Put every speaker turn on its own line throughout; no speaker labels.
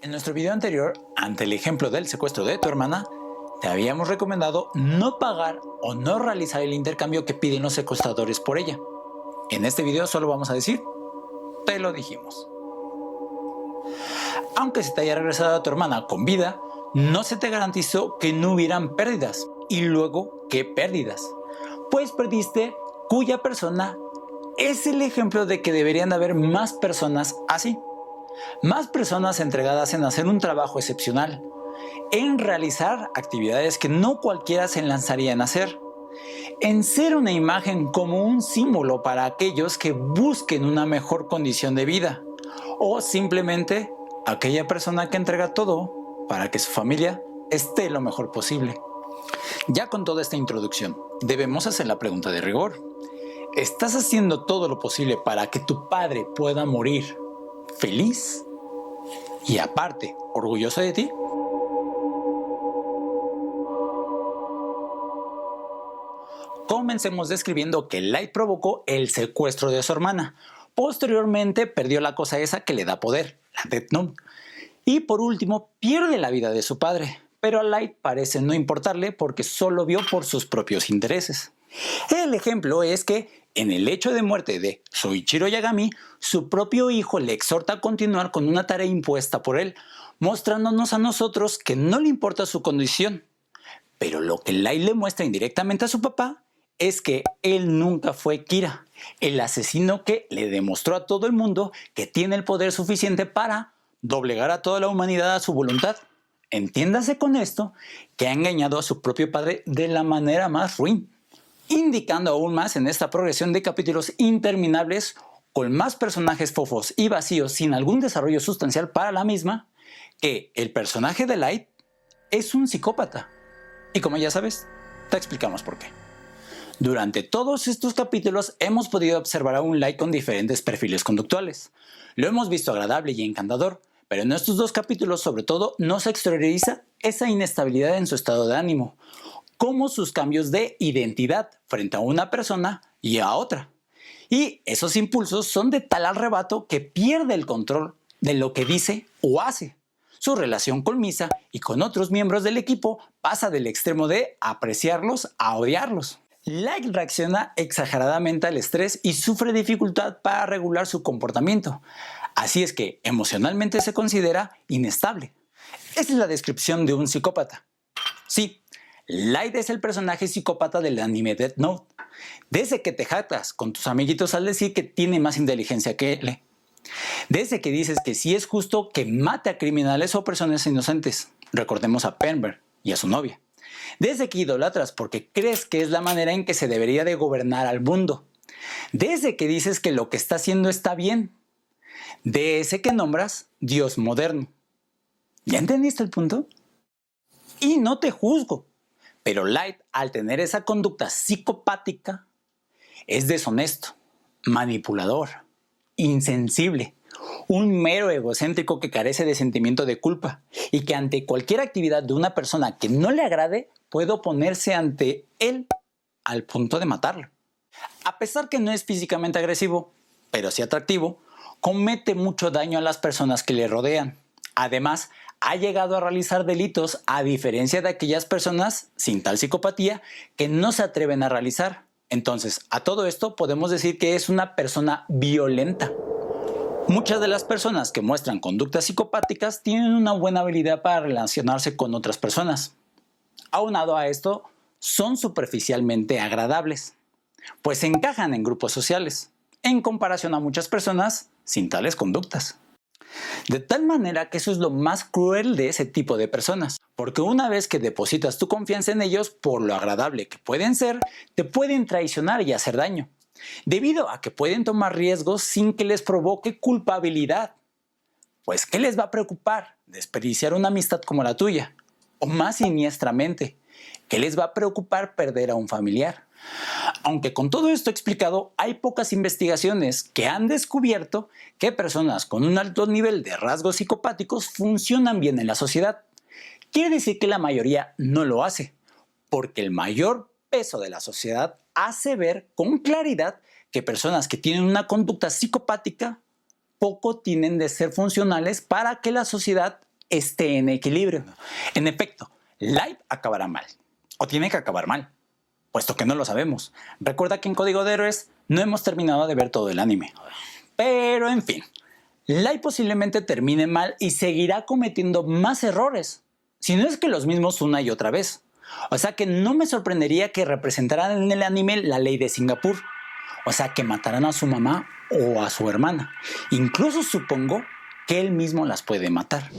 En nuestro video anterior, ante el ejemplo del secuestro de tu hermana, te habíamos recomendado no pagar o no realizar el intercambio que piden los secuestradores por ella. En este video solo vamos a decir, te lo dijimos. Aunque se te haya regresado a tu hermana con vida, no se te garantizó que no hubieran pérdidas. Y luego, ¿qué pérdidas? Pues perdiste cuya persona es el ejemplo de que deberían haber más personas así. Más personas entregadas en hacer un trabajo excepcional, en realizar actividades que no cualquiera se lanzaría en hacer, en ser una imagen como un símbolo para aquellos que busquen una mejor condición de vida, o simplemente aquella persona que entrega todo para que su familia esté lo mejor posible. Ya con toda esta introducción, debemos hacer la pregunta de rigor. ¿Estás haciendo todo lo posible para que tu padre pueda morir feliz y aparte orgulloso de ti? Comencemos describiendo que Light provocó el secuestro de su hermana. Posteriormente perdió la cosa esa que le da poder, la Death Note. Y por último pierde la vida de su padre. Pero a Light parece no importarle porque solo vio por sus propios intereses. El ejemplo es que en el hecho de muerte de Soichiro Yagami, su propio hijo le exhorta a continuar con una tarea impuesta por él, mostrándonos a nosotros que no le importa su condición. Pero lo que Light le muestra indirectamente a su papá es que él nunca fue Kira, el asesino que le demostró a todo el mundo que tiene el poder suficiente para doblegar a toda la humanidad a su voluntad. Entiéndase con esto que ha engañado a su propio padre de la manera más ruin, indicando aún más en esta progresión de capítulos interminables con más personajes fofos y vacíos sin algún desarrollo sustancial para la misma, que el personaje de Light es un psicópata. Y como ya sabes, te explicamos por qué. Durante todos estos capítulos hemos podido observar a un Light con diferentes perfiles conductuales. Lo hemos visto agradable y encantador, pero en estos dos capítulos sobre todo nos exterioriza esa inestabilidad en su estado de ánimo, como sus cambios de identidad frente a una persona y a otra. Y esos impulsos son de tal arrebato que pierde el control de lo que dice o hace. Su relación con Misa y con otros miembros del equipo pasa del extremo de apreciarlos a odiarlos. Light reacciona exageradamente al estrés y sufre dificultad para regular su comportamiento. Así es que emocionalmente se considera inestable. Esa es la descripción de un psicópata. Sí, Light es el personaje psicópata del anime Death Note. Desde que te jactas con tus amiguitos al decir que tiene más inteligencia que él. Desde que dices que sí es justo que mate a criminales o personas inocentes. Recordemos a Penber y a su novia. Desde que idolatras porque crees que es la manera en que se debería de gobernar al mundo. Desde que dices que lo que está haciendo está bien. De ese que nombras Dios moderno. ¿Ya entendiste el punto? Y no te juzgo. Pero Light, al tener esa conducta psicopática, es deshonesto, manipulador, insensible, un mero egocéntrico que carece de sentimiento de culpa y que ante cualquier actividad de una persona que no le agrade puede oponerse ante él al punto de matarlo. A pesar que no es físicamente agresivo, pero sí atractivo, comete mucho daño a las personas que le rodean. Además, ha llegado a realizar delitos a diferencia de aquellas personas sin tal psicopatía que no se atreven a realizar. Entonces, a todo esto podemos decir que es una persona violenta. Muchas de las personas que muestran conductas psicopáticas tienen una buena habilidad para relacionarse con otras personas. Aunado a esto, son superficialmente agradables, pues encajan en grupos sociales, en comparación a muchas personas sin tales conductas. De tal manera que eso es lo más cruel de ese tipo de personas, porque una vez que depositas tu confianza en ellos por lo agradable que pueden ser, te pueden traicionar y hacer daño, debido a que pueden tomar riesgos sin que les provoque culpabilidad. Pues ¿qué les va a preocupar desperdiciar una amistad como la tuya? O más siniestramente, ¿qué les va a preocupar perder a un familiar? Aunque con todo esto explicado, hay pocas investigaciones que han descubierto que personas con un alto nivel de rasgos psicopáticos funcionan bien en la sociedad. Quiere decir que la mayoría no lo hace, porque el mayor peso de la sociedad hace ver con claridad que personas que tienen una conducta psicopática poco tienen de ser funcionales para que la sociedad esté en equilibrio. En efecto, Light acabará mal, o tiene que acabar mal, puesto que no lo sabemos. Recuerda que en Código de Héroes no hemos terminado de ver todo el anime. Pero en fin, Light posiblemente termine mal y seguirá cometiendo más errores, si no es que los mismos una y otra vez. O sea que no me sorprendería que representaran en el anime la ley de Singapur. O sea que matarán a su mamá o a su hermana. Incluso supongo que él mismo las puede matar.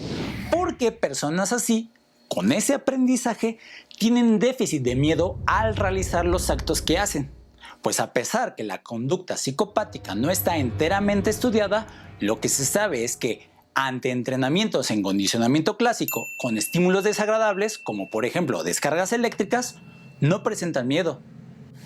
Porque personas así, con ese aprendizaje, tienen déficit de miedo al realizar los actos que hacen. Pues a pesar que la conducta psicopática no está enteramente estudiada, lo que se sabe es que ante entrenamientos en condicionamiento clásico con estímulos desagradables, como por ejemplo descargas eléctricas, no presentan miedo.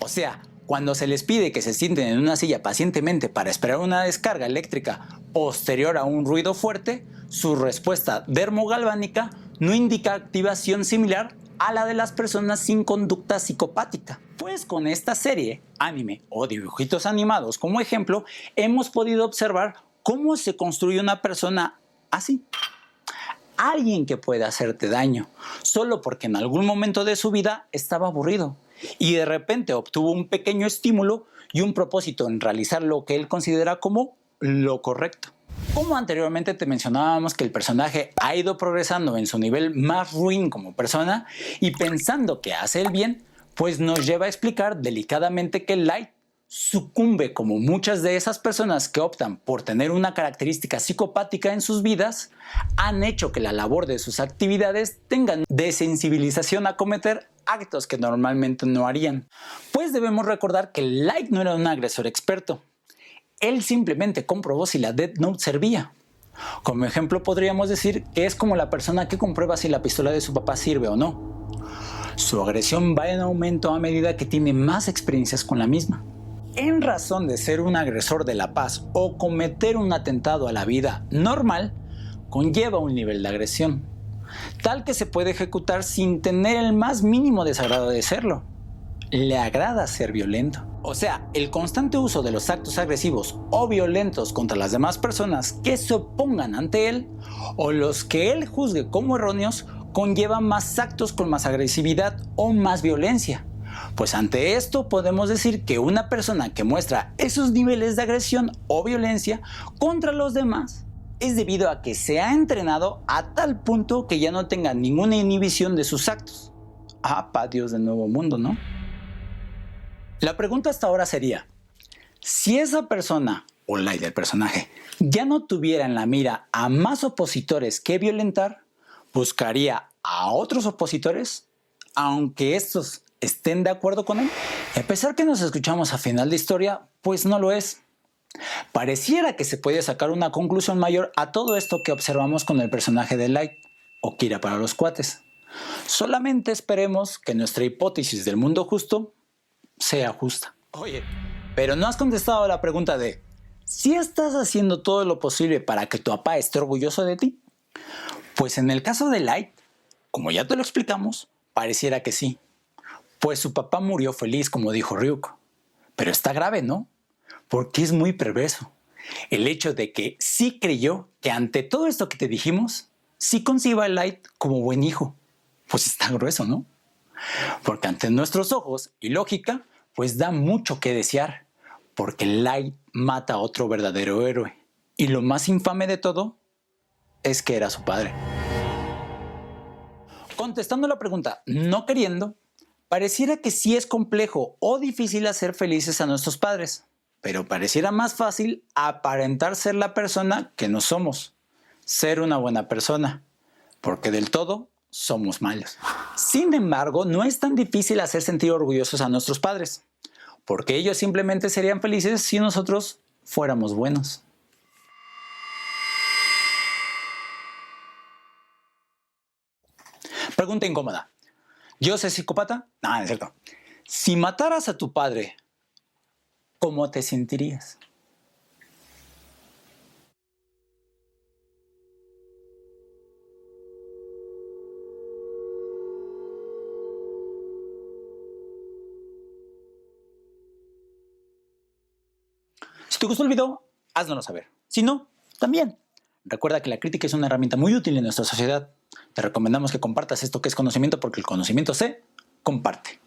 O sea, cuando se les pide que se sienten en una silla pacientemente para esperar una descarga eléctrica posterior a un ruido fuerte, su respuesta dermogalvánica no indica activación similar a la de las personas sin conducta psicopática. Pues con esta serie, anime o dibujitos animados como ejemplo, hemos podido observar cómo se construye una persona así. Alguien que puede hacerte daño, solo porque en algún momento de su vida estaba aburrido y de repente obtuvo un pequeño estímulo y un propósito en realizar lo que él considera como lo correcto. Como anteriormente te mencionábamos que el personaje ha ido progresando en su nivel más ruin como persona y pensando que hace el bien, pues nos lleva a explicar delicadamente que Light sucumbe como muchas de esas personas que optan por tener una característica psicopática en sus vidas, han hecho que la labor de sus actividades tengan desensibilización a cometer actos que normalmente no harían. Pues debemos recordar que Light no era un agresor experto. Él simplemente comprobó si la Death Note servía. Como ejemplo podríamos decir que es como la persona que comprueba si la pistola de su papá sirve o no. Su agresión va en aumento a medida que tiene más experiencias con la misma. En razón de ser un agresor de la paz o cometer un atentado a la vida normal, conlleva un nivel de agresión, tal que se puede ejecutar sin tener el más mínimo desagrado de serlo. Le agrada ser violento. O sea, el constante uso de los actos agresivos o violentos contra las demás personas que se opongan ante él o los que él juzgue como erróneos conlleva más actos con más agresividad o más violencia. Pues ante esto podemos decir que una persona que muestra esos niveles de agresión o violencia contra los demás es debido a que se ha entrenado a tal punto que ya no tenga ninguna inhibición de sus actos. Pa' Dios del nuevo mundo, ¿no? La pregunta hasta ahora sería, si esa persona, o la del personaje, ya no tuviera en la mira a más opositores que violentar, ¿buscaría a otros opositores, aunque estos estén de acuerdo con él? Y a pesar que nos escuchamos a final de historia, pues no lo es. Pareciera que se puede sacar una conclusión mayor a todo esto que observamos con el personaje de Light, o Kira para los cuates. Solamente esperemos que nuestra hipótesis del mundo justo sea justa. Oye, pero no has contestado a la pregunta de ¿si estás haciendo todo lo posible para que tu papá esté orgulloso de ti? Pues en el caso de Light, como ya te lo explicamos, pareciera que sí. Pues su papá murió feliz, como dijo Ryuko. Pero está grave, ¿no? Porque es muy perverso. El hecho de que sí creyó que ante todo esto que te dijimos, sí conciba a Light como buen hijo. Pues está grueso, ¿no? Porque ante nuestros ojos y lógica, pues da mucho que desear, porque Light mata a otro verdadero héroe. Y lo más infame de todo es que era su padre. Contestando la pregunta, no queriendo, pareciera que sí es complejo o difícil hacer felices a nuestros padres, pero pareciera más fácil aparentar ser la persona que no somos, ser una buena persona, porque del todo somos malos. Sin embargo, no es tan difícil hacer sentir orgullosos a nuestros padres, porque ellos simplemente serían felices si nosotros fuéramos buenos. Pregunta incómoda. ¿Yo soy psicópata? No, no es cierto. Si mataras a tu padre, ¿cómo te sentirías? Si te gustó el video, háznoslo saber. Si no, también. Recuerda que la crítica es una herramienta muy útil en nuestra sociedad. Te recomendamos que compartas esto que es conocimiento porque el conocimiento se comparte.